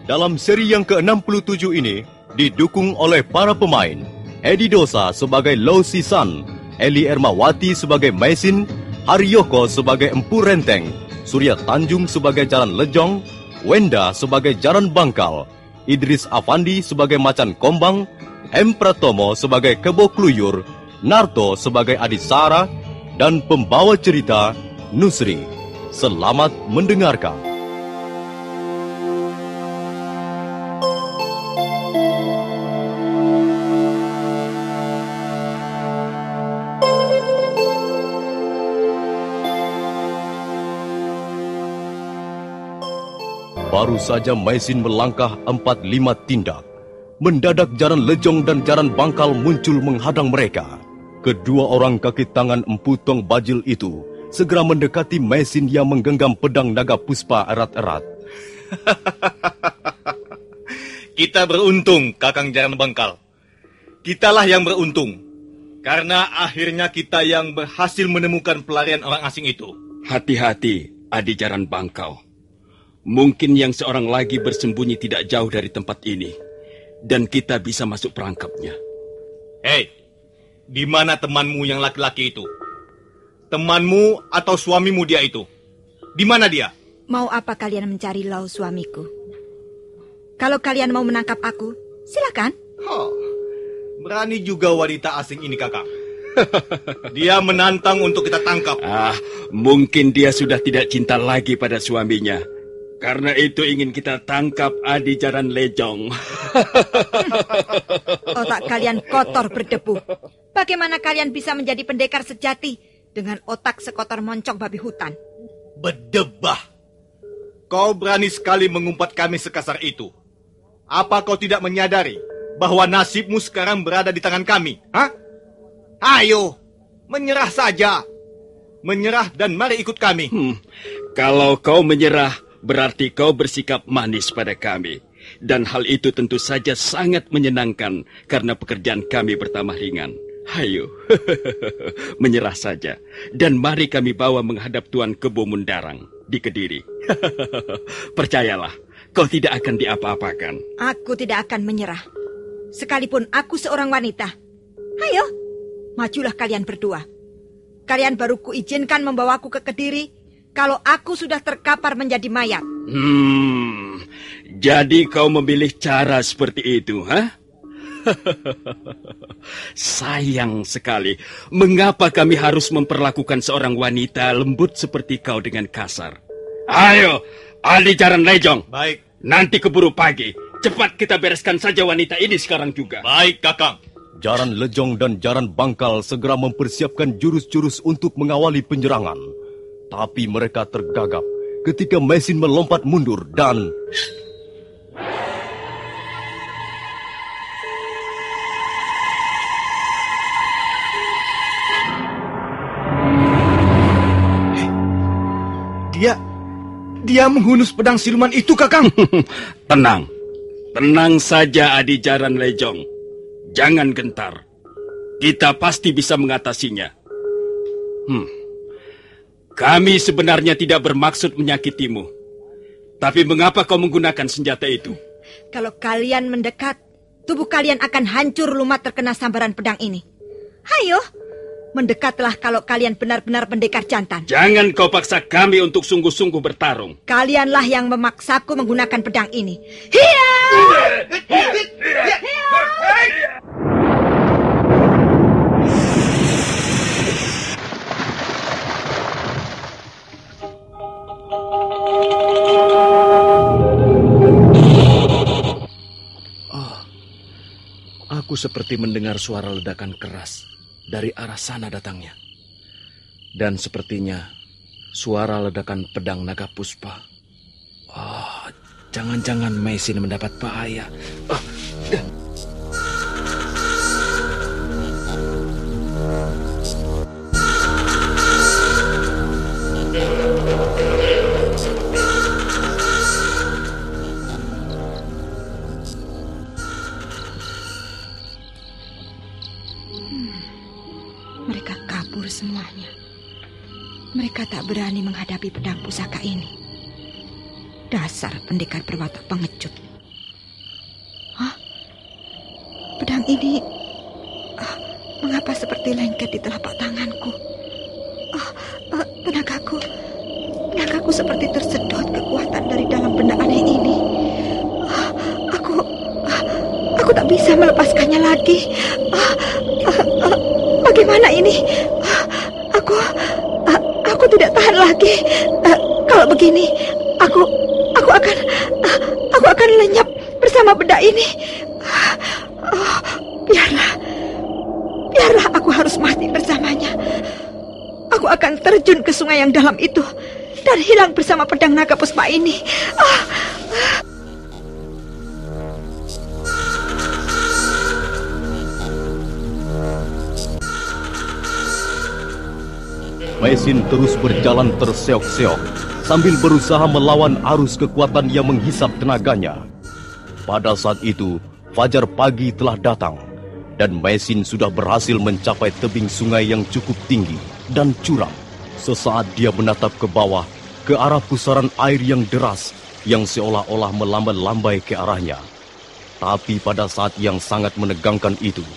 Dalam seri yang ke-67 ini didukung oleh para pemain Edi Dosa sebagai Lau Sisan, Eli Ermawati sebagai Maisin, Haryoko sebagai Empu Renteng, Surya Tanjung sebagai Jaran Lejong, Wenda sebagai Jaran Bangkal, Idris Afandi sebagai Macan Kombang, M. Pratomo sebagai Kebo Kluyur, Narto sebagai Adisara, dan pembawa cerita Nusri. Selamat mendengarkan. Baru saja Maisin melangkah 4-5 tindak, mendadak Jaran Lejong dan Jaran Bangkal muncul menghadang mereka. Kedua orang kaki tangan Empu Tong Bajil itu segera mendekati Maisin yang menggenggam pedang naga puspa erat-erat. Kita beruntung, Kakang Jaran Bangkal. Kitalah yang beruntung, karena akhirnya kita yang berhasil menemukan pelarian orang asing itu. Hati-hati, Adi Jaran Bangkal. Mungkin yang seorang lagi bersembunyi tidak jauh dari tempat ini, dan kita bisa masuk perangkapnya. Hei, di mana temanmu yang laki-laki itu? Temanmu atau suamimu dia itu? Di mana dia? Mau apa kalian mencari Lau suamiku? Kalau kalian mau menangkap aku, silakan. Berani juga wanita asing ini, Kakak. Dia menantang untuk kita tangkap. Mungkin dia sudah tidak cinta lagi pada suaminya. Karena itu ingin kita tangkap Adi Jaran Lejong. Otak kalian kotor berdebu. Bagaimana kalian bisa menjadi pendekar sejati dengan otak sekotor moncong babi hutan? Berdebah. Kau berani sekali mengumpat kami sekasar itu. Apa kau tidak menyadari bahwa nasibmu sekarang berada di tangan kami? Ayo, menyerah saja. Menyerah dan mari ikut kami. Kalau kau menyerah, berarti kau bersikap manis pada kami. Dan hal itu tentu saja sangat menyenangkan karena pekerjaan kami bertambah ringan. Hayo, menyerah saja. Dan mari kami bawa menghadap Tuan Kebo Mundarang di Kediri. Percayalah, kau tidak akan diapa-apakan. Aku tidak akan menyerah. Sekalipun aku seorang wanita. Hayo, majulah kalian berdua. Kalian baru kuizinkan membawaku ke Kediri kalau aku sudah terkapar menjadi mayat. Jadi kau memilih cara seperti itu, Sayang sekali. Mengapa kami harus memperlakukan seorang wanita lembut seperti kau dengan kasar? Ayo, Adi Jaran Lejong. Baik. Nanti keburu pagi. Cepat kita bereskan saja wanita ini sekarang juga. Baik, Kakang. Jaran Lejong dan Jaran Bangkal segera mempersiapkan jurus-jurus untuk mengawali penyerangan. Tapi mereka tergagap ketika Maisin melompat mundur dan... Dia menghunus pedang siluman itu, Kakang. Tenang. Tenang saja, Adi Jaran Lejong. Jangan gentar. Kita pasti bisa mengatasinya. Kami sebenarnya tidak bermaksud menyakitimu. Tapi mengapa kau menggunakan senjata itu? Kalau kalian mendekat, tubuh kalian akan hancur lumat terkena sambaran pedang ini. Hayo, mendekatlah kalau kalian benar-benar pendekar jantan. Jangan kau paksa kami untuk sungguh-sungguh bertarung. Kalianlah yang memaksaku menggunakan pedang ini. Hiya! Aku seperti mendengar suara ledakan keras dari arah sana datangnya. Dan sepertinya suara ledakan pedang naga puspa. Jangan-jangan Maisin mendapat bahaya. Mereka kabur semuanya. Mereka tak berani menghadapi pedang pusaka ini. Dasar pendekar berwatak pengecut. Pedang ini mengapa seperti lengket di telapak tanganku? Tenagaku seperti tersedot kekuatan dari dalam benda aneh ini. Aku tak bisa melepaskannya lagi. Bagaimana ini? Aku tidak tahan lagi. Kalau begini, aku akan lenyap bersama benda ini. Biarlah aku harus mati bersamanya. Aku akan terjun ke sungai yang dalam itu dan hilang bersama pedang naga puspa ini. Maisin terus berjalan terseok-seok sambil berusaha melawan arus kekuatan yang menghisap tenaganya. Pada saat itu, fajar pagi telah datang dan Maisin sudah berhasil mencapai tebing sungai yang cukup tinggi dan curam. Sesaat dia menatap ke bawah, ke arah pusaran air yang deras yang seolah-olah melambai-lambai ke arahnya. Tapi pada saat yang sangat menegangkan itu,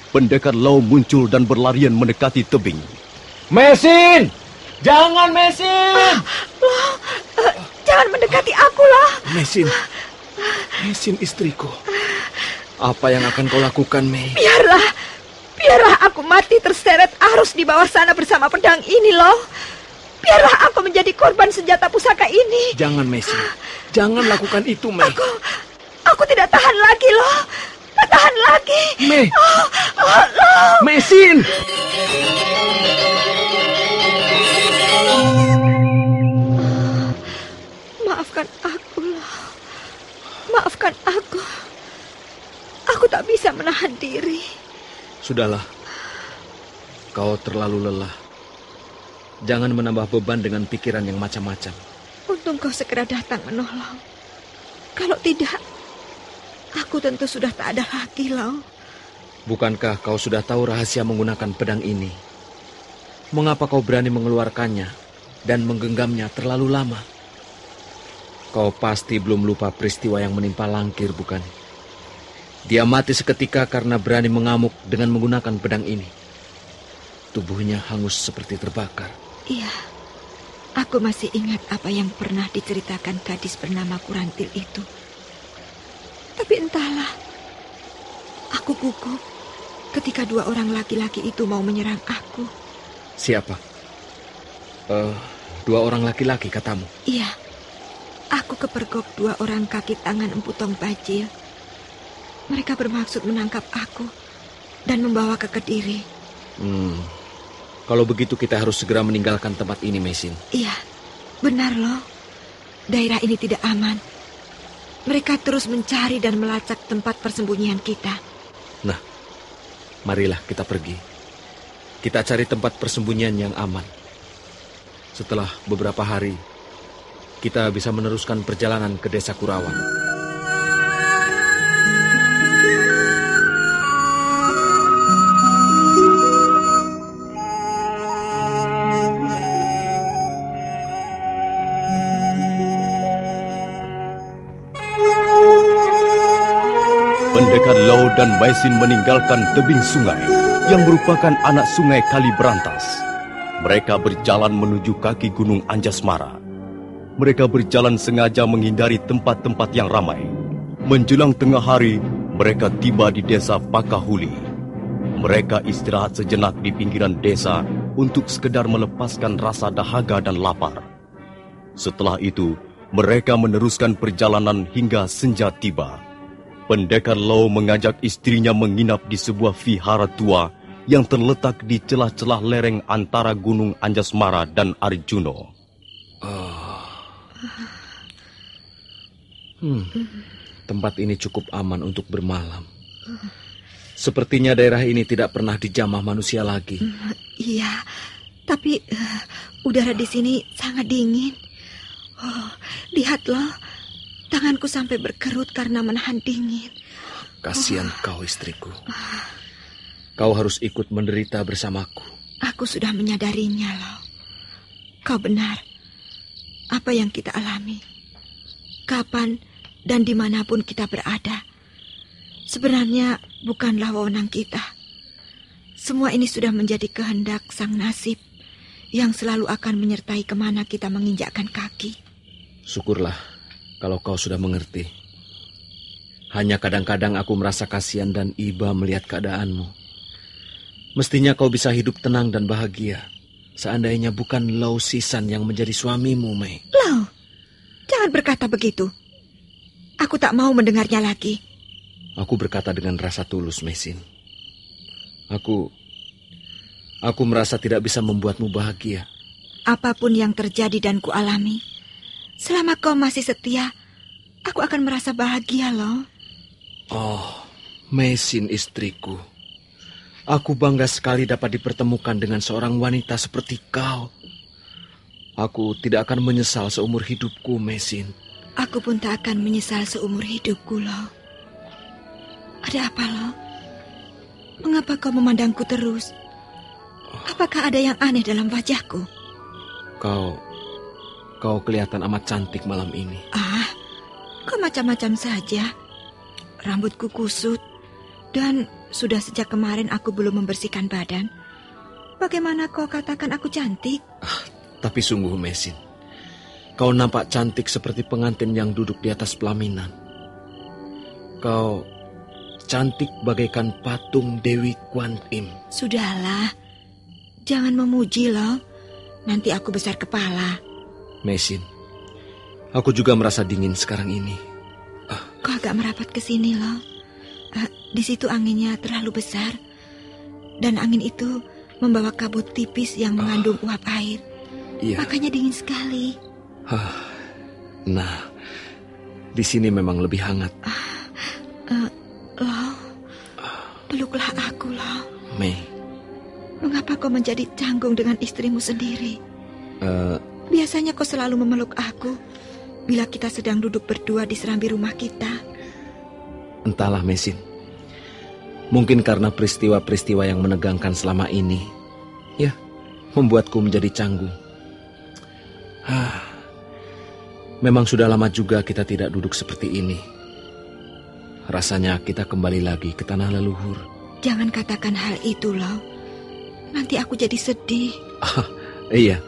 pendekar Lau muncul dan berlarian mendekati tebing. Maisin! Jangan, Maisin! Jangan mendekati aku, Lau. Maisin istriku. Apa yang akan kau lakukan, Mei? Biarlah aku mati terseret arus di bawah sana bersama pedang ini, Lau. Biarlah aku menjadi korban senjata pusaka ini. Jangan, Maisin. Jangan lakukan itu, Mei. Aku tidak tahan lagi, Lau. Tak tahan lagi. Mei. Lau. Maisin! Maafkan aku, Lau. Maafkan aku. Aku tak bisa menahan diri. Sudahlah. Kau terlalu lelah. Jangan menambah beban dengan pikiran yang macam-macam. Untung kau segera datang menolong. Kalau tidak, aku tentu sudah tak ada lagi, Lau. Bukankah kau sudah tahu rahasia menggunakan pedang ini? Mengapa kau berani mengeluarkannya dan menggenggamnya terlalu lama? Kau pasti belum lupa peristiwa yang menimpa Langkir, bukan? Dia mati seketika karena berani mengamuk dengan menggunakan pedang ini. Tubuhnya hangus seperti terbakar. Iya, aku masih ingat apa yang pernah diceritakan gadis bernama Kurantil itu. Tapi entahlah, aku gugup ketika dua orang laki-laki itu mau menyerang aku. Siapa? Dua orang laki-laki katamu? Iya, aku kepergok dua orang kaki tangan Empu Tong Bajil. Mereka bermaksud menangkap aku dan membawa ke Kediri. Kalau begitu kita harus segera meninggalkan tempat ini, Maisin. Iya, benar loh. Daerah ini tidak aman. Mereka terus mencari dan melacak tempat persembunyian kita. Nah, marilah kita pergi. Kita cari tempat persembunyian yang aman. Setelah beberapa hari, kita bisa meneruskan perjalanan ke desa Kurawan. Pendekar Lau dan Maisin meninggalkan tebing sungai yang merupakan anak sungai Kali Berantas. Mereka berjalan menuju kaki Gunung Anjasmara. Mereka berjalan sengaja menghindari tempat-tempat yang ramai. Menjelang tengah hari, mereka tiba di desa Pakahuli. Mereka istirahat sejenak di pinggiran desa untuk sekedar melepaskan rasa dahaga dan lapar. Setelah itu, mereka meneruskan perjalanan hingga senja tiba. Pendekar Lau mengajak istrinya menginap di sebuah vihara tua yang terletak di celah-celah lereng antara Gunung Anjasmara dan Arjuno. Tempat ini cukup aman untuk bermalam. Sepertinya daerah ini tidak pernah dijamah manusia lagi. Iya, tapi udara di sini sangat dingin. Lihatlah, tanganku sampai berkerut karena menahan dingin. Kasihan kau, istriku. Kau harus ikut menderita bersamaku. Aku sudah menyadarinya, Lau. Kau benar. Apa yang kita alami, kapan dan dimanapun kita berada, Sebenarnya bukanlah wewenang kita. Semua ini sudah menjadi kehendak sang nasib yang selalu akan menyertai kemana kita menginjakkan kaki. Syukurlah kalau kau sudah mengerti. Hanya kadang-kadang aku merasa kasihan dan iba melihat keadaanmu. Mestinya kau bisa hidup tenang dan bahagia. Seandainya bukan Lau Sisan yang menjadi suamimu, Mei. Lau, jangan berkata begitu. Aku tak mau mendengarnya lagi. Aku berkata dengan rasa tulus, Mesin. Aku merasa tidak bisa membuatmu bahagia. Apapun yang terjadi dan kualami, selama kau masih setia, aku akan merasa bahagia loh. Oh, Mesin istriku. Aku bangga sekali dapat dipertemukan dengan seorang wanita seperti kau. Aku tidak akan menyesal seumur hidupku, Mesin. Aku pun tak akan menyesal seumur hidupku, loh. Ada apa, loh? Mengapa kau memandangku terus? Apakah ada yang aneh dalam wajahku? Kau kelihatan amat cantik malam ini. Ah, kau macam-macam saja. Rambutku kusut, dan sudah sejak kemarin aku belum membersihkan badan. Bagaimana kau katakan aku cantik? Tapi sungguh, Mesin, kau nampak cantik seperti pengantin yang duduk di atas pelaminan. Kau cantik bagaikan patung Dewi Kwan Im. Sudahlah, jangan memuji loh. Nanti aku besar kepala. Mesin, aku juga merasa dingin sekarang ini. Kau agak merapat ke sini loh. Di situ anginnya terlalu besar. Dan angin itu membawa kabut tipis yang mengandung uap air. Iya. Makanya dingin sekali. Nah, di sini memang lebih hangat. Loh, peluklah aku, loh. Mei. Mengapa kau menjadi canggung dengan istrimu sendiri? Biasanya kau selalu memeluk aku bila kita sedang duduk berdua di serambi rumah kita. Entahlah, Mesin. Mungkin karena peristiwa-peristiwa yang menegangkan selama ini, ya, membuatku menjadi canggung. Memang sudah lama juga kita tidak duduk seperti ini. Rasanya kita kembali lagi ke tanah leluhur. Jangan katakan hal itu, loh. Nanti aku jadi sedih. Iya,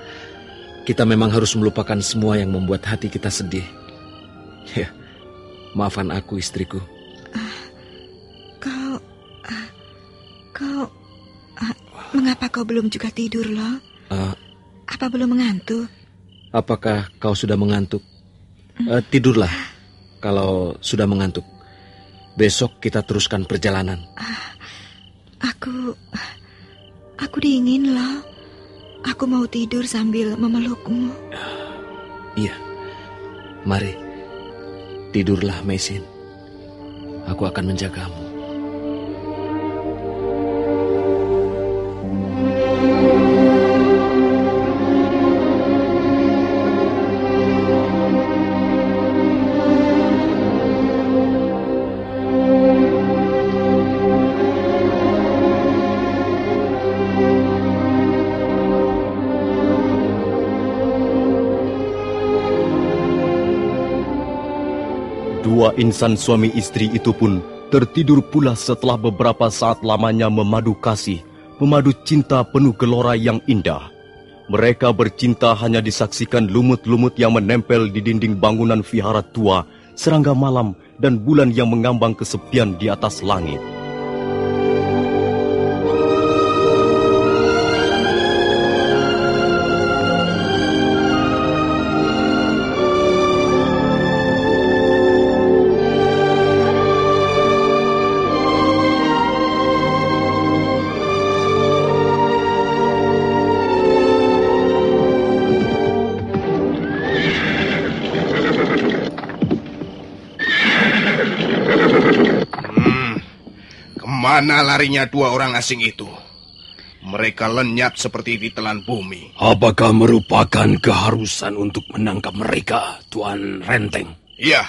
kita memang harus melupakan semua yang membuat hati kita sedih. Ya, maafkan aku, istriku. Mengapa kau belum juga tidur, loh? Apa belum mengantuk? Apakah kau sudah mengantuk? Tidurlah kalau sudah mengantuk. Besok kita teruskan perjalanan. Aku dingin, loh. Aku mau tidur sambil memelukmu. Iya, mari. Tidurlah, Mesin. Aku akan menjagamu. Dua insan suami istri itu pun tertidur pula setelah beberapa saat lamanya memadu kasih, memadu cinta penuh gelora yang indah. Mereka bercinta hanya disaksikan lumut-lumut yang menempel di dinding bangunan vihara tua, serangga malam, dan bulan yang mengambang kesepian di atas langit. Mana larinya dua orang asing itu? Mereka lenyap seperti ditelan bumi. Apakah merupakan keharusan untuk menangkap mereka, Tuan Renteng? Iya,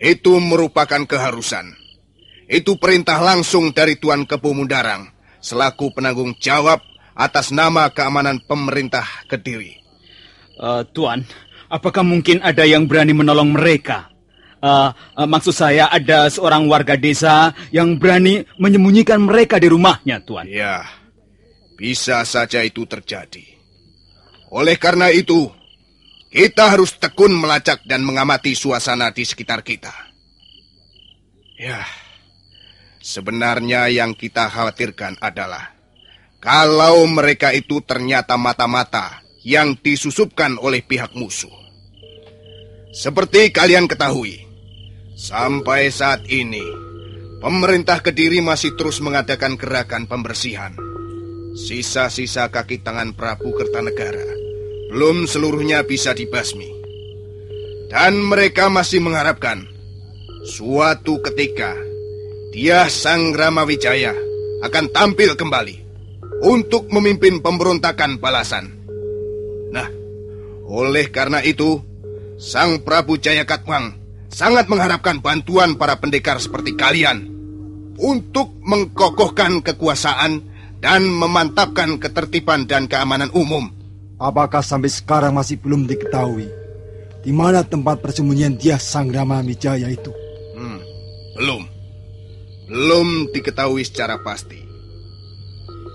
itu merupakan keharusan. Itu perintah langsung dari Tuan Kepu Mundarang, selaku penanggung jawab atas nama keamanan pemerintah Kediri. Tuan, apakah mungkin ada yang berani menolong mereka? Maksud saya ada seorang warga desa yang berani menyembunyikan mereka di rumahnya, Tuan. Ya, bisa saja itu terjadi. Oleh karena itu, kita harus tekun melacak dan mengamati suasana di sekitar kita. Ya, sebenarnya yang kita khawatirkan adalah kalau mereka itu ternyata mata-mata yang disusupkan oleh pihak musuh. Seperti kalian ketahui, sampai saat ini, pemerintah Kediri masih terus mengadakan gerakan pembersihan. Sisa-sisa kaki tangan Prabu Kertanegara belum seluruhnya bisa dibasmi. Dan mereka masih mengharapkan suatu ketika Dyah Sang Ramawijaya akan tampil kembali untuk memimpin pemberontakan balasan. Nah, oleh karena itu, Sang Prabu Jayakatwang sangat mengharapkan bantuan para pendekar seperti kalian untuk mengkokohkan kekuasaan dan memantapkan ketertiban dan keamanan umum. Apakah sampai sekarang masih belum diketahui di mana tempat persembunyian Dyah Sang Ramawijaya itu? Belum diketahui secara pasti.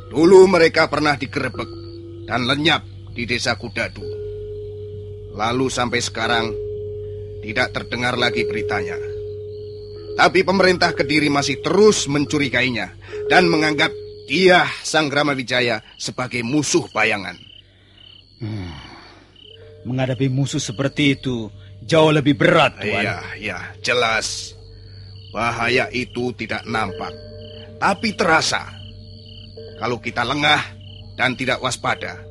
Dulu mereka pernah digerebek dan lenyap di desa Kudadu. Lalu sampai sekarang tidak terdengar lagi beritanya. Tapi pemerintah Kediri masih terus mencurigainya dan menganggap Dyah Sang Ramawijaya sebagai musuh bayangan. Menghadapi musuh seperti itu jauh lebih berat, Tuan. Iya, jelas. Bahaya itu tidak nampak, tapi terasa. Kalau kita lengah dan tidak waspada,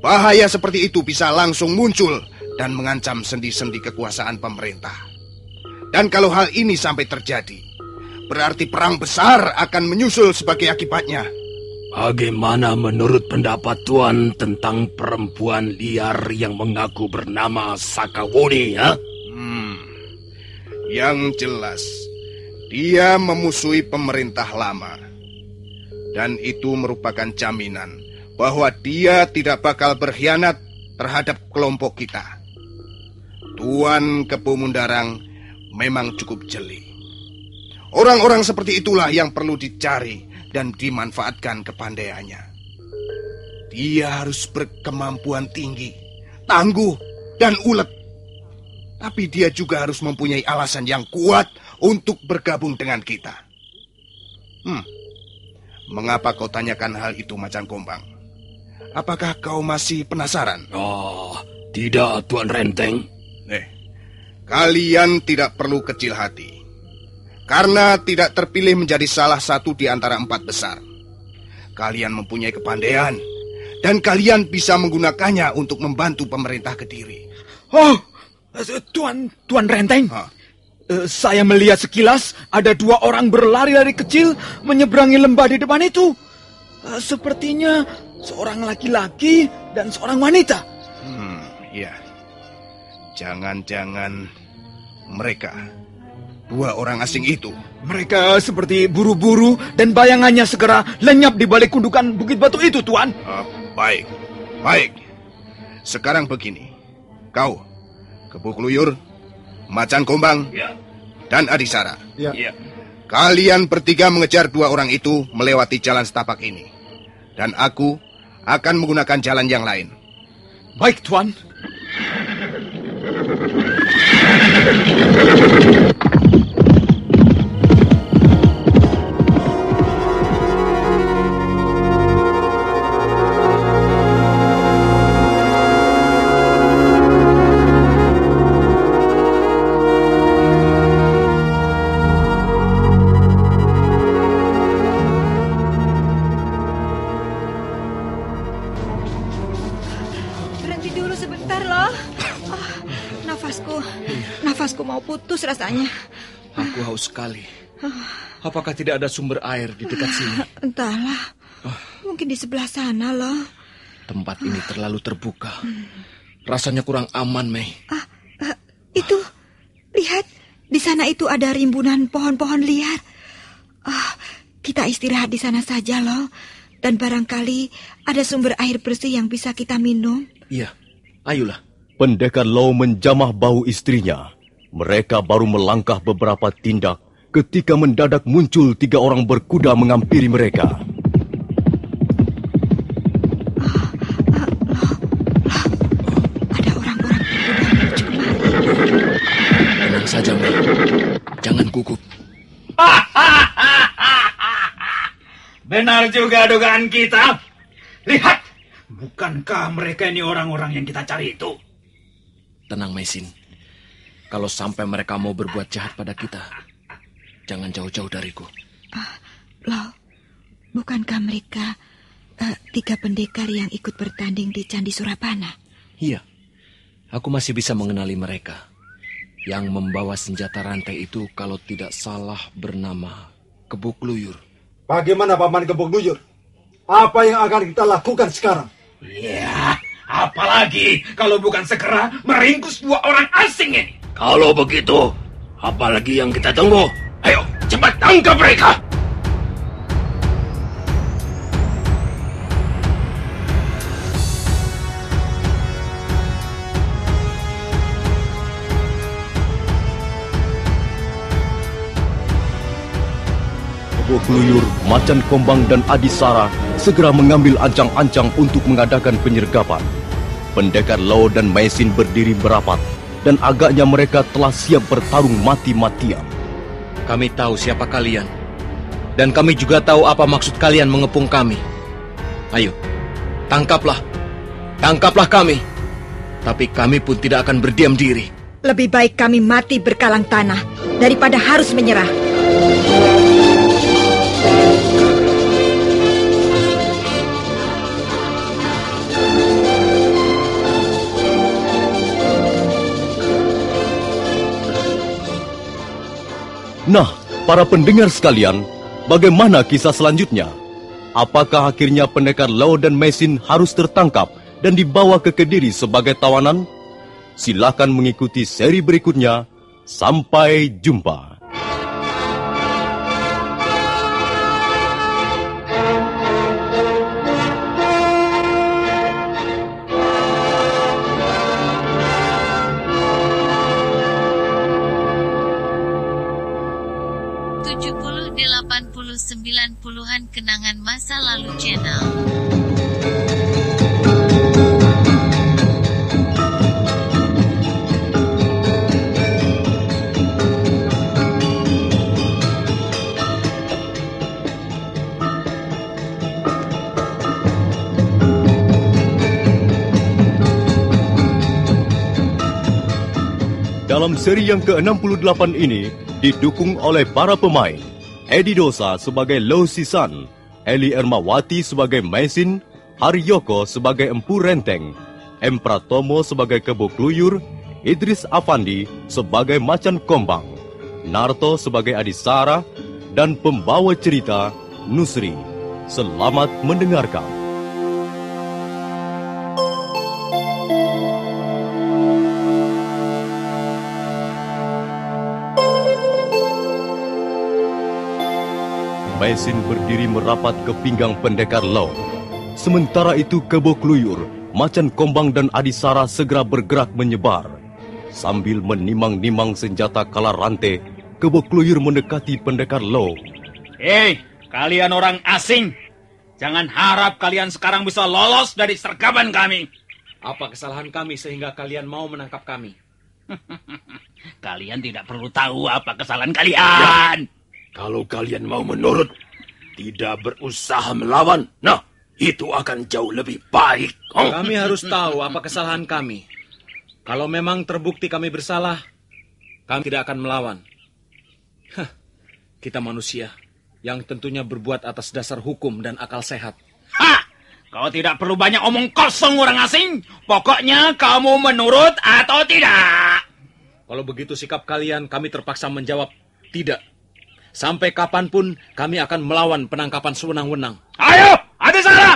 bahaya seperti itu bisa langsung muncul dan mengancam sendi-sendi kekuasaan pemerintah. Dan kalau hal ini sampai terjadi, berarti perang besar akan menyusul sebagai akibatnya. Bagaimana menurut pendapat Tuan tentang perempuan liar yang mengaku bernama Sakawuni, ya? Yang jelas, dia memusuhi pemerintah lama. Dan itu merupakan jaminan bahwa dia tidak bakal berkhianat terhadap kelompok kita. Tuan Kepu Mundarang memang cukup jeli. Orang-orang seperti itulah yang perlu dicari dan dimanfaatkan kepandaiannya. Dia harus berkemampuan tinggi, tangguh, dan ulet. Tapi dia juga harus mempunyai alasan yang kuat untuk bergabung dengan kita. Mengapa kau tanyakan hal itu, Macan Kombang? Apakah kau masih penasaran? Oh, tidak, Tuan Renteng. Kalian tidak perlu kecil hati. Karena tidak terpilih menjadi salah satu di antara 4 besar. Kalian mempunyai kepandaian, dan kalian bisa menggunakannya untuk membantu pemerintah Kediri. Oh, Tuan Renteng. Saya melihat sekilas ada 2 orang berlari-lari kecil menyeberangi lembah di depan itu. Sepertinya seorang laki-laki dan seorang wanita. Iya. Jangan-jangan mereka 2 orang asing itu. Mereka seperti buru-buru dan bayangannya segera lenyap di balik gundukan bukit batu itu, Tuan. Baik. Sekarang begini. Kau, Kepu Kluyur, Macan Kombang, dan Adisara. Ya. Kalian bertiga mengejar 2 orang itu melewati jalan setapak ini. Dan aku akan menggunakan jalan yang lain. Baik, Tuan. Berhenti dulu sebentar loh. Nafasku mau putus rasanya. Aku haus sekali. Apakah tidak ada sumber air di dekat sini? Entahlah. Mungkin di sebelah sana loh. Tempat ini terlalu terbuka. Rasanya kurang aman, Mei. Itu, lihat. Di sana itu ada rimbunan pohon-pohon liar. Kita istirahat di sana saja loh. Dan barangkali ada sumber air bersih yang bisa kita minum. Iya, ayolah. Pendekar Lau menjamah bahu istrinya Mereka baru melangkah beberapa tindak ketika mendadak muncul 3 orang berkuda menghampiri mereka. Ada orang-orang berkuda menuju kemari. Tenang saja, Mbak. Jangan gugup. Benar juga dugaan kita. Lihat, bukankah mereka ini orang-orang yang kita cari itu? Tenang, Maisin. Kalau sampai mereka mau berbuat jahat pada kita, jangan jauh-jauh dariku. Loh, bukankah mereka 3 pendekar yang ikut bertanding di Candi Surapana? Iya, aku masih bisa mengenali mereka. Yang membawa senjata rantai itu kalau tidak salah bernama Kebuk Luyur. Bagaimana Paman Kebuk Luyur? Apa yang akan kita lakukan sekarang? Ya, apalagi kalau bukan segera meringkus 2 orang asing ini. Kalau begitu, apalagi yang kita tunggu? Ayo, cepat tangkap mereka! Kebuk Luyur, Macan Kombang dan Adisara segera mengambil ancang-ancang untuk mengadakan penyergapan. Pendekar Lau dan Maisin berdiri berapat dan agaknya mereka telah siap bertarung mati-matian. Kami tahu siapa kalian. Dan kami juga tahu apa maksud kalian mengepung kami. Ayo, tangkaplah. Tangkaplah kami. Tapi kami pun tidak akan berdiam diri. Lebih baik kami mati berkalang tanah daripada harus menyerah. Nah, para pendengar sekalian, bagaimana kisah selanjutnya? Apakah akhirnya pendekar Lau dan Maisin harus tertangkap dan dibawa ke Kediri sebagai tawanan? Silakan mengikuti seri berikutnya. Sampai jumpa. Puluhan kenangan masa lalu channel. Dalam seri yang ke-68 ini didukung oleh para pemain Edi Dosa sebagai Lau Sisan, Eli Ermawati sebagai Maisin, Haryoko sebagai Empu Renteng, M. Pratomo sebagai Kebuk Luyur, Idris Afandi sebagai Macan Kombang, Narto sebagai Adisara, dan pembawa cerita Nusri. Selamat mendengarkan. Maisin berdiri merapat ke pinggang pendekar Lau. Sementara itu Kebuk Luyur, Macan Kombang dan Adisara segera bergerak menyebar. Sambil menimang-nimang senjata kala rantai, Kebuk Luyur mendekati pendekar Lau. Hei, kalian orang asing. Jangan harap kalian sekarang bisa lolos dari sergapan kami. Apa kesalahan kami sehingga kalian mau menangkap kami? Kalian tidak perlu tahu apa kesalahan kalian. Ya. Kalau kalian mau menurut, tidak berusaha melawan, nah, itu akan jauh lebih baik. Kami harus tahu apa kesalahan kami. Kalau memang terbukti kami bersalah, kami tidak akan melawan. Kita manusia yang tentunya berbuat atas dasar hukum dan akal sehat. Kau tidak perlu banyak omong kosong orang asing. Pokoknya kamu menurut atau tidak. Kalau begitu sikap kalian, kami terpaksa menjawab tidak. Sampai kapanpun kami akan melawan penangkapan sewenang-wenang. Ayo, Adisara!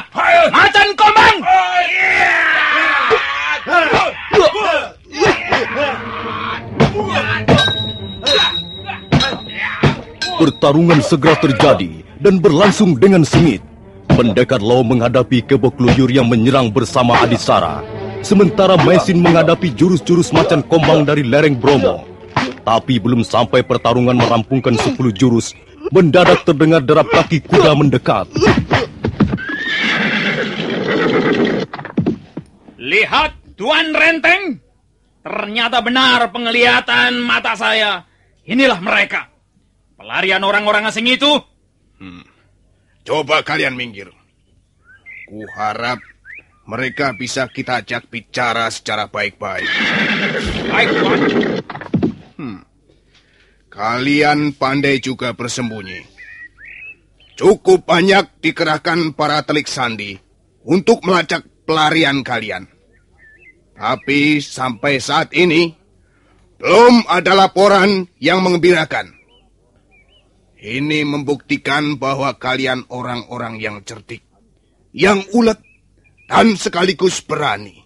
Macan Kombang! Pertarungan segera terjadi dan berlangsung dengan sengit. Pendekar Lau menghadapi Kebuk Luyur yang menyerang bersama Adisara. Sementara Maisin menghadapi jurus-jurus Macan Kombang dari lereng Bromo. Tapi belum sampai pertarungan merampungkan 10 jurus, mendadak terdengar derap kaki kuda mendekat. Lihat, Tuan Renteng. Ternyata benar penglihatan mata saya. Inilah mereka. Pelarian orang-orang asing itu. Coba kalian minggir. Kuharap mereka bisa kita ajak bicara secara baik-baik. Baik, Tuan. Kalian pandai juga bersembunyi. Cukup banyak dikerahkan para telik sandi untuk melacak pelarian kalian. Tapi sampai saat ini, belum ada laporan yang mengembirakan. Ini membuktikan bahwa kalian orang-orang yang cerdik, yang ulet, dan sekaligus berani.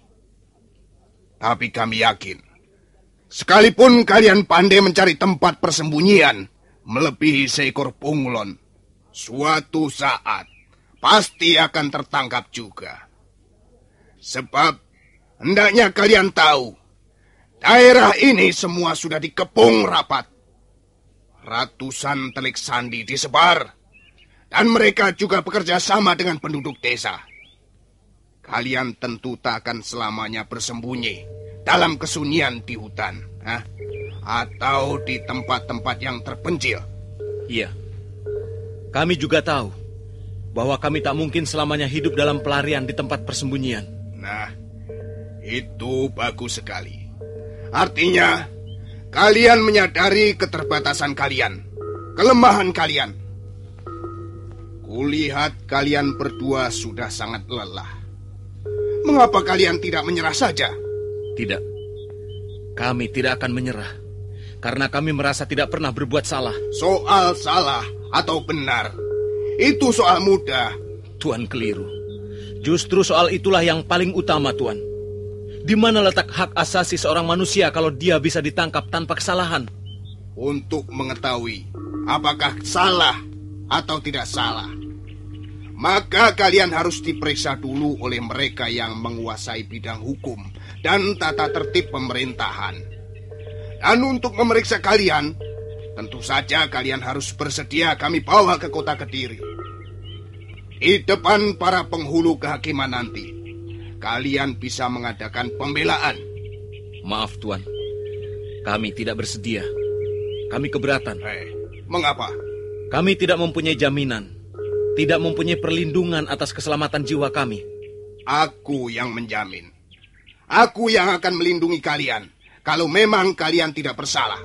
Tapi kami yakin, sekalipun kalian pandai mencari tempat persembunyian melebihi seekor bunglon, suatu saat pasti akan tertangkap juga. Sebab hendaknya kalian tahu, daerah ini semua sudah dikepung rapat. Ratusan telik sandi disebar, dan mereka juga bekerja sama dengan penduduk desa. Kalian tentu tak akan selamanya bersembunyi dalam kesunyian di hutan, atau di tempat-tempat yang terpencil. Iya, kami juga tahu bahwa kami tak mungkin selamanya hidup dalam pelarian di tempat persembunyian. Nah, itu bagus sekali. Artinya, kalian menyadari keterbatasan kalian, kelemahan kalian. Kulihat kalian berdua sudah sangat lelah. Mengapa kalian tidak menyerah saja? Tidak, kami tidak akan menyerah, karena kami merasa tidak pernah berbuat salah. Soal salah atau benar, itu soal mudah. Tuan keliru. Justru soal itulah yang paling utama, Tuan. Di mana letak hak asasi seorang manusia kalau dia bisa ditangkap tanpa kesalahan? Untuk mengetahui apakah salah atau tidak salah, maka kalian harus diperiksa dulu oleh mereka yang menguasai bidang hukum dan tata tertib pemerintahan. Dan untuk memeriksa kalian, tentu saja kalian harus bersedia kami bawa ke kota Kediri. Di depan para penghulu kehakiman nanti, kalian bisa mengadakan pembelaan. Maaf, Tuan. Kami tidak bersedia. Kami keberatan. Mengapa? Kami tidak mempunyai jaminan, tidak mempunyai perlindungan atas keselamatan jiwa kami. Aku yang menjamin. Aku yang akan melindungi kalian kalau memang kalian tidak bersalah.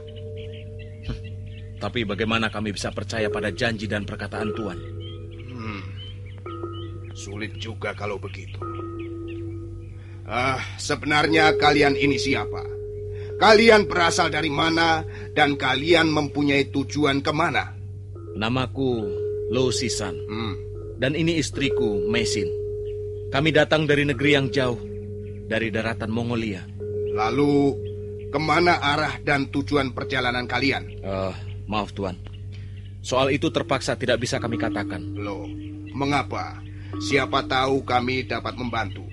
Tapi bagaimana kami bisa percaya pada janji dan perkataan Tuan? Sulit juga kalau begitu. Sebenarnya kalian ini siapa? Kalian berasal dari mana dan kalian mempunyai tujuan kemana? Namaku Lo Sisan. Dan ini istriku, Mesin. Kami datang dari negeri yang jauh, dari daratan Mongolia. Lalu, kemana arah dan tujuan perjalanan kalian? Maaf, Tuan. Soal itu terpaksa tidak bisa kami katakan. Loh, mengapa? Siapa tahu kami dapat membantu.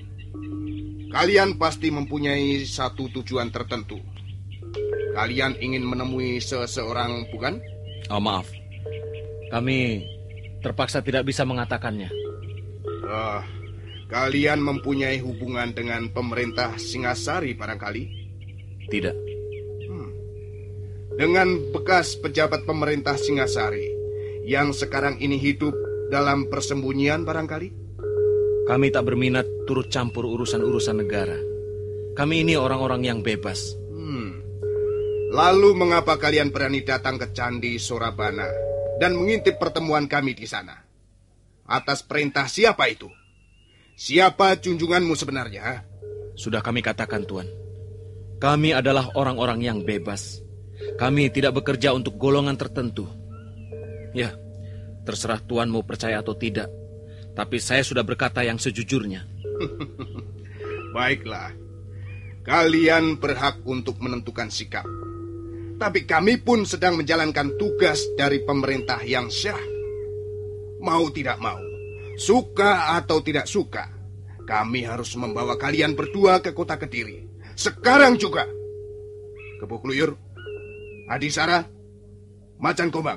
Kalian pasti mempunyai satu tujuan tertentu. Kalian ingin menemui seseorang, bukan? Maaf. Kami terpaksa tidak bisa mengatakannya. Kalian mempunyai hubungan dengan pemerintah Singasari barangkali? Tidak. Dengan bekas pejabat pemerintah Singasari yang sekarang ini hidup dalam persembunyian barangkali? Kami tak berminat turut campur urusan-urusan negara. Kami ini orang-orang yang bebas. Lalu mengapa kalian berani datang ke Candi Sorabana dan mengintip pertemuan kami di sana? Atas perintah siapa itu? Siapa junjunganmu sebenarnya? Sudah kami katakan, Tuan. Kami adalah orang-orang yang bebas. Kami tidak bekerja untuk golongan tertentu. Ya, terserah Tuan mau percaya atau tidak. Tapi saya sudah berkata yang sejujurnya. Baiklah. Kalian berhak untuk menentukan sikap. Tapi kami pun sedang menjalankan tugas dari pemerintah yang syah. Mau tidak mau, suka atau tidak suka, kami harus membawa kalian berdua ke kota Kediri. Sekarang juga. Kebo Kluyur, Adisara, Macan Kumbang.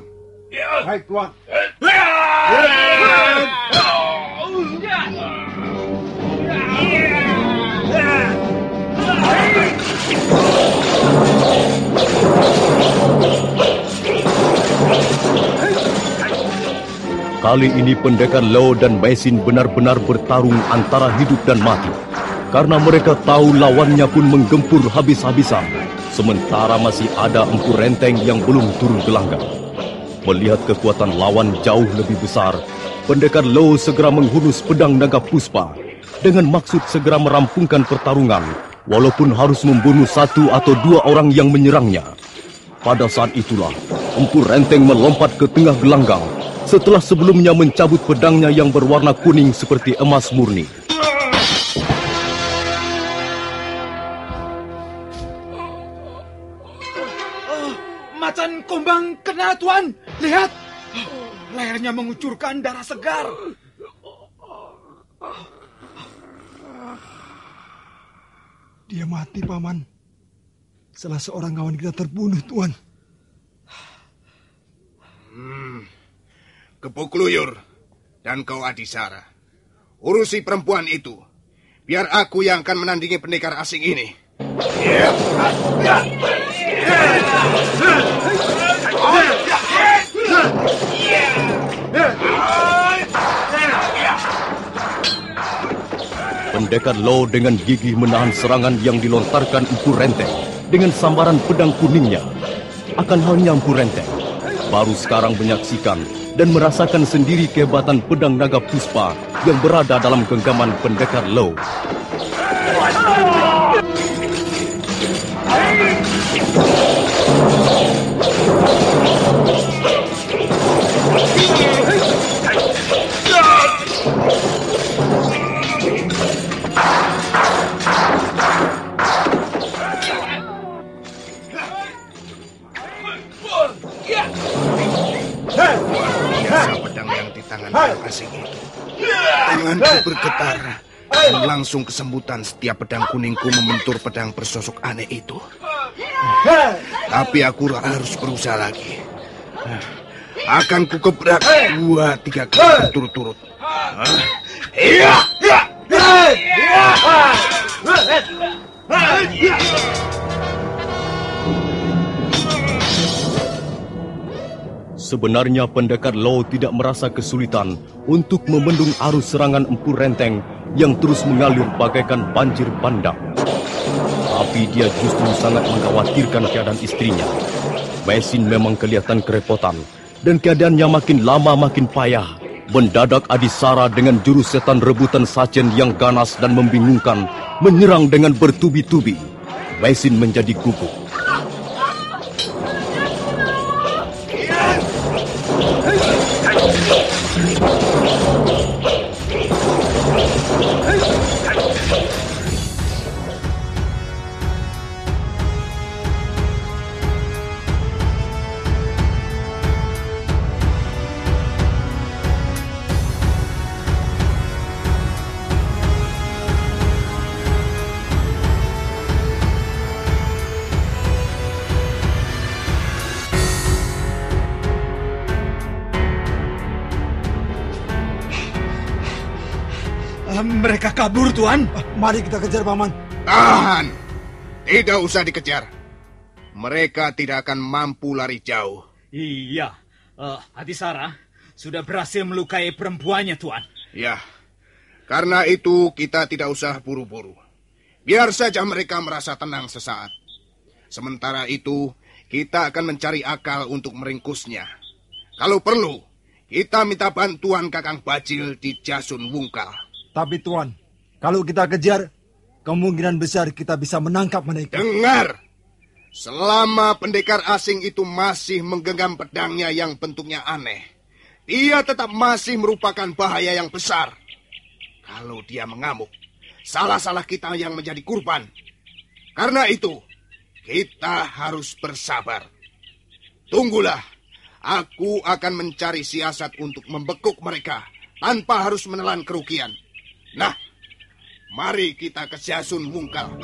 Baik, Tuan. Kali ini pendekar Lo dan Maisin benar-benar bertarung antara hidup dan mati. Karena mereka tahu lawannya pun menggempur habis-habisan. Sementara masih ada Empu Renteng yang belum turun gelanggang. Melihat kekuatan lawan jauh lebih besar, pendekar Lo segera menghunus pedang naga puspa dengan maksud segera merampungkan pertarungan, walaupun harus membunuh 1 atau 2 orang yang menyerangnya. Pada saat itulah, Empu Renteng melompat ke tengah gelanggang setelah sebelumnya mencabut pedangnya yang berwarna kuning seperti emas murni. Macan Kumbang kena, Tuan. Lihat, lehernya mengucurkan darah segar. Dia mati, Paman. Salah seorang kawan kita terbunuh, Tuan. Kepukluyur dan kau Adisara. Urusi perempuan itu. Biar aku yang akan menandingi pendekar asing ini. Pendekar Lo dengan gigih menahan serangan yang dilontarkan Empu Renteng dengan sambaran pedang kuningnya. Akan halnya Empu Renteng baru sekarang menyaksikan dan merasakan sendiri kehebatan pedang naga puspa yang berada dalam genggaman pendekar Lo. Pedang yang di tangan orang asing itu. Tanganku bergetar dan langsung kesembutan setiap pedang kuningku membentur pedang bersosok aneh itu. Tapi aku harus berusaha lagi. Akan kugebrak 2-3 kali berturut-turut. Sebenarnya pendekar Lo tidak merasa kesulitan untuk membendung arus serangan Empu Renteng yang terus mengalir bagaikan banjir bandang. Tapi dia justru sangat mengkhawatirkan keadaan istrinya. Maisin memang kelihatan kerepotan dan keadaannya makin lama makin payah. Mendadak Adisara dengan jurus setan rebutan Sacen yang ganas dan membingungkan menyerang dengan bertubi-tubi. Maisin menjadi gugup. Mereka kabur, Tuan. Mari kita kejar, Paman. Tahan! Tidak usah dikejar. Mereka tidak akan mampu lari jauh. Iya, Adisara sudah berhasil melukai perempuannya, Tuan. Ya, karena itu kita tidak usah buru-buru. Biar saja mereka merasa tenang sesaat. Sementara itu, kita akan mencari akal untuk meringkusnya. Kalau perlu, kita minta bantuan Kakang Bajil di Jasun Wungkal. Tapi Tuan, kalau kita kejar, kemungkinan besar kita bisa menangkap mereka. Dengar! Selama pendekar asing itu masih menggenggam pedangnya yang bentuknya aneh, dia tetap masih merupakan bahaya yang besar. Kalau dia mengamuk, salah-salah kita yang menjadi kurban. Karena itu, kita harus bersabar. Tunggulah, aku akan mencari siasat untuk membekuk mereka tanpa harus menelan kerugian. Nah, mari kita ke Jasun Wungkal.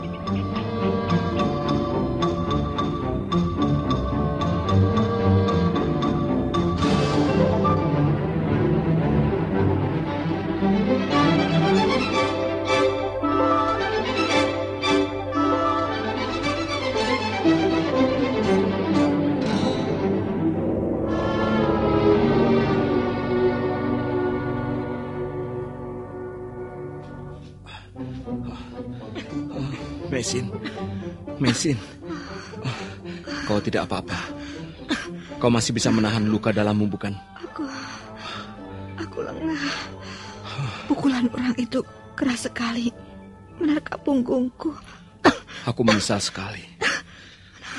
Mesin. Oh, kau tidak apa-apa. Kau masih bisa menahan luka dalammu, bukan? Aku lengah. Pukulan orang itu keras sekali menerkam punggungku. Aku menyesal sekali.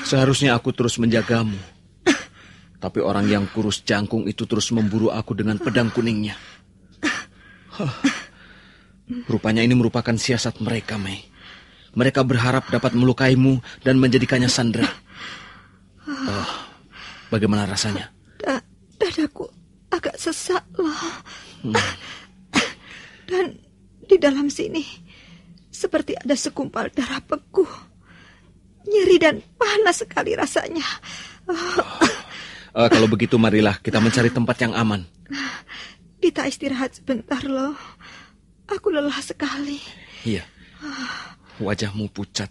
Seharusnya aku terus menjagamu. Tapi orang yang kurus jangkung itu terus memburu aku dengan pedang kuningnya. Rupanya ini merupakan siasat mereka, Mei. Mereka berharap dapat melukaimu dan menjadikannya sandera. Bagaimana rasanya? Dadaku agak sesak loh. Dan di dalam sini seperti ada segumpal darah beku. Nyeri dan panas sekali rasanya. Kalau begitu marilah kita mencari tempat yang aman. Kita istirahat sebentar loh. Aku lelah sekali. Iya. Wajahmu pucat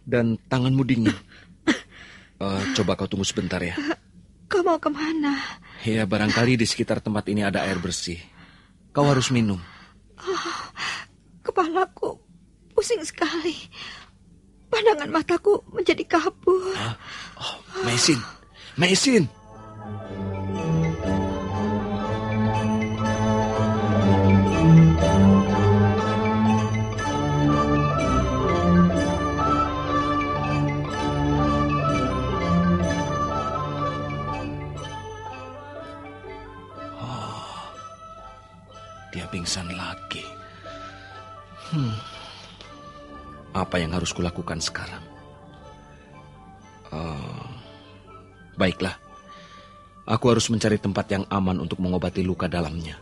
dan tanganmu dingin. Coba kau tunggu sebentar ya. Kau mau kemana? Ya, barangkali di sekitar tempat ini ada air bersih. Kau harus minum. Kepalaku pusing sekali. Pandangan mataku menjadi kabur. Mesin. Dia pingsan lagi. Apa yang harus kulakukan sekarang? Baiklah, aku harus mencari tempat yang aman untuk mengobati luka dalamnya.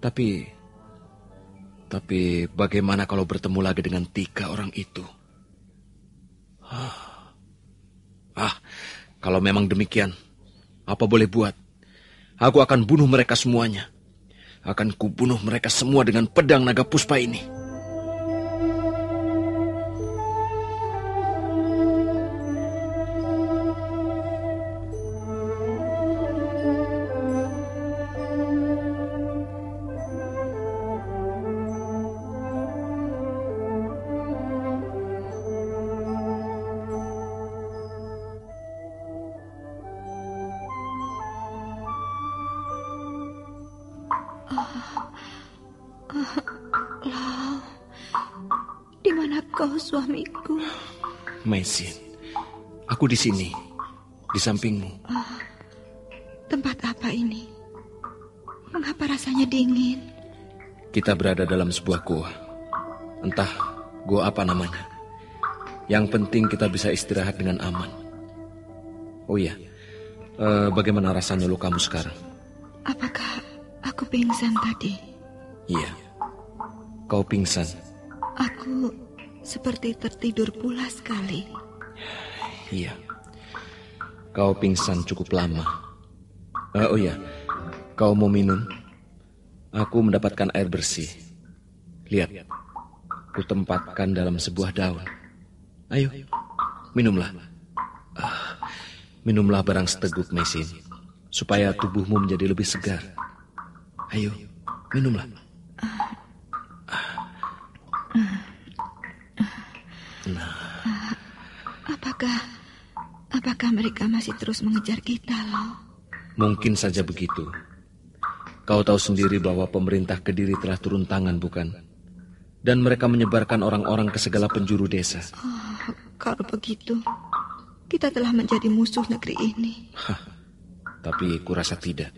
Tapi bagaimana kalau bertemu lagi dengan 3 orang itu? Kalau memang demikian, apa boleh buat? Aku akan bunuh mereka semuanya. Akan kubunuh mereka semua dengan pedang naga puspa ini. Di mana kau, suamiku? Mesin, aku di sini, di sampingmu. Tempat apa ini? Mengapa rasanya dingin? Kita berada dalam sebuah goa. Entah goa apa namanya. Yang penting kita bisa istirahat dengan aman. Oh iya, bagaimana rasanya lukamu sekarang? Apakah aku pingsan tadi? Iya, kau pingsan. Aku seperti tertidur pula sekali. Iya, kau pingsan cukup lama. Oh iya, kau mau minum? Aku mendapatkan air bersih. Lihat, kutempatkan dalam sebuah daun. Ayo, minumlah. Minumlah barang seteguk, Mesin, supaya tubuhmu menjadi lebih segar. Ayo, minumlah. Apakah mereka masih terus mengejar kita, loh? Mungkin saja begitu. Kau tahu sendiri bahwa pemerintah Kediri telah turun tangan, bukan? Dan mereka menyebarkan orang-orang ke segala penjuru desa. Kalau begitu, kita telah menjadi musuh negeri ini. Tapi kurasa tidak.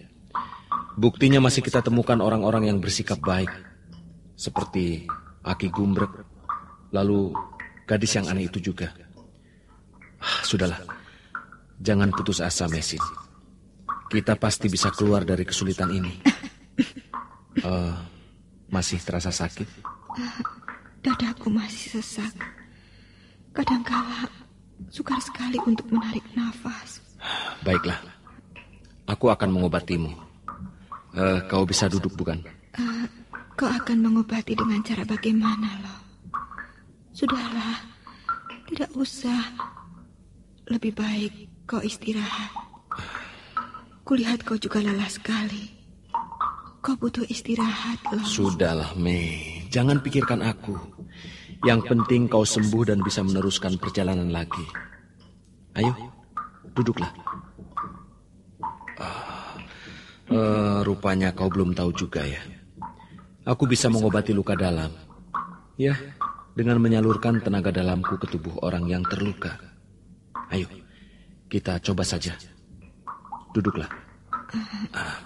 Buktinya masih kita temukan orang-orang yang bersikap baik. Seperti Aki Gumbrek, lalu gadis yang aneh itu juga. Sudahlah, jangan putus asa, Mesin. Kita pasti bisa keluar dari kesulitan ini. Masih terasa sakit? Dadaku masih sesak. Kadangkala sukar sekali untuk menarik nafas. Baiklah, aku akan mengobatimu. Kau bisa duduk, bukan? Kau akan mengobati dengan cara bagaimana, loh? Sudahlah, tidak usah. Lebih baik kau istirahat. Kulihat kau juga lelah sekali. Kau butuh istirahat, loh. Sudahlah, Mei. Jangan pikirkan aku. Yang penting kau sembuh dan bisa meneruskan perjalanan lagi. Ayo, duduklah. Rupanya kau belum tahu juga ya. Aku bisa mengobati luka dalam. Ya, dengan menyalurkan tenaga dalamku ke tubuh orang yang terluka. Ayo, kita coba saja. Duduklah.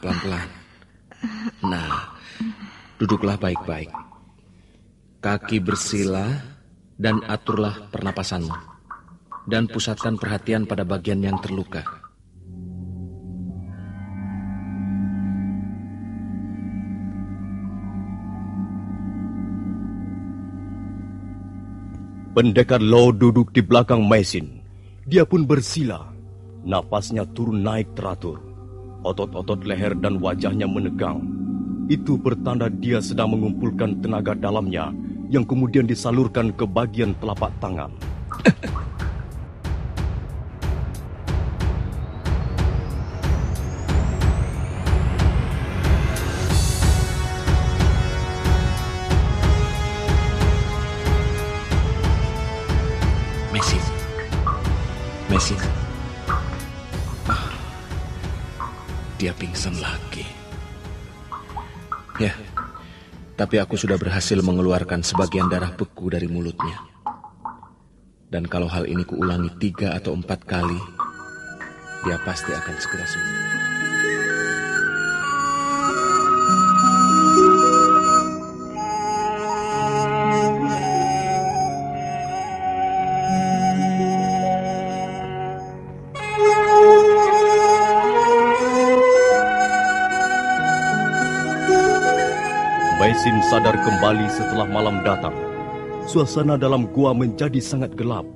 Pelan-pelan. Nah, duduklah baik-baik. Kaki bersila dan aturlah pernapasanmu. Dan pusatkan perhatian pada bagian yang terluka. Pendekar Lo duduk di belakang mesin. Dia pun bersila. Napasnya turun naik teratur. Otot-otot leher dan wajahnya menegang. Itu pertanda dia sedang mengumpulkan tenaga dalamnya yang kemudian disalurkan ke bagian telapak tangan. Mesin. Dia pingsan lagi. Ya, tapi aku sudah berhasil mengeluarkan sebagian darah beku dari mulutnya. Dan kalau hal ini kuulangi 3 atau 4 kali, dia pasti akan segera sembuh. Maisin sadar kembali setelah malam datang. Suasana dalam gua menjadi sangat gelap.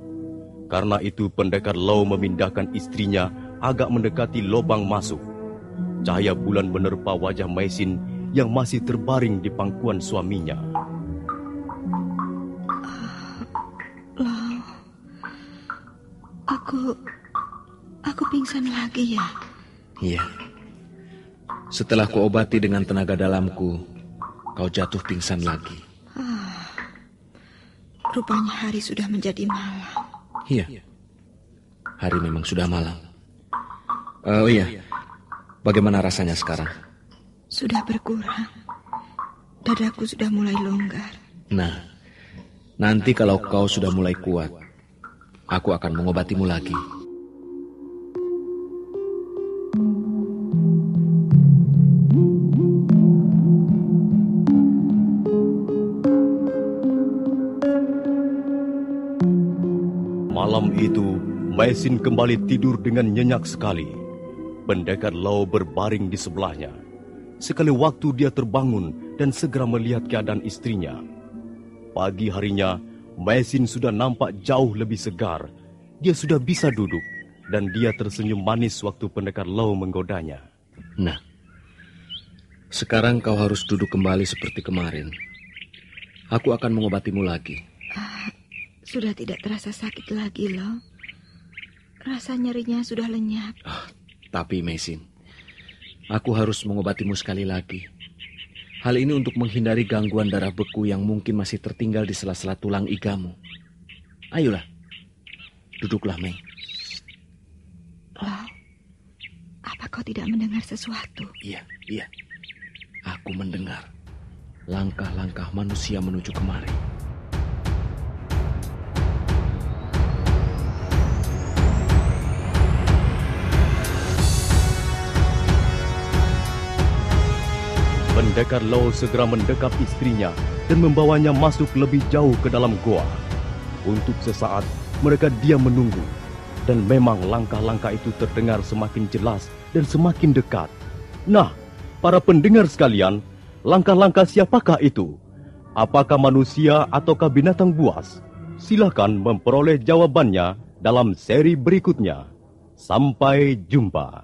Karena itu pendekar Lo memindahkan istrinya agak mendekati lubang masuk. Cahaya bulan menerpa wajah Maisin yang masih terbaring di pangkuan suaminya. Lo, aku pingsan lagi ya? Iya. Setelah kuobati dengan tenaga dalamku, kau jatuh pingsan lagi. Rupanya hari sudah menjadi malam. Iya, hari memang sudah malam. Oh iya, bagaimana rasanya sekarang? Sudah berkurang. Dadaku sudah mulai longgar. Nah, nanti kalau kau sudah mulai kuat, aku akan mengobatimu lagi. Malam itu, Maisin kembali tidur dengan nyenyak sekali. Pendekar Lo berbaring di sebelahnya. Sekali waktu dia terbangun dan segera melihat keadaan istrinya. Pagi harinya, Maisin sudah nampak jauh lebih segar. Dia sudah bisa duduk dan dia tersenyum manis waktu pendekar Lo menggodanya. Nah, sekarang kau harus duduk kembali seperti kemarin. Aku akan mengobatimu lagi. Sudah tidak terasa sakit lagi, Lo. Rasa nyerinya sudah lenyap. Tapi, Maisin, aku harus mengobatimu sekali lagi. Hal ini untuk menghindari gangguan darah beku yang mungkin masih tertinggal di sela-sela tulang igamu. Ayolah, duduklah, Mei. Lo, apa kau tidak mendengar sesuatu? Iya. Aku mendengar langkah-langkah manusia menuju kemari. Pendekar Lo segera mendekap istrinya dan membawanya masuk lebih jauh ke dalam goa. Untuk sesaat, mereka diam menunggu. Dan memang langkah-langkah itu terdengar semakin jelas dan semakin dekat. Nah, para pendengar sekalian, langkah-langkah siapakah itu? Apakah manusia ataukah binatang buas? Silakan memperoleh jawabannya dalam seri berikutnya. Sampai jumpa.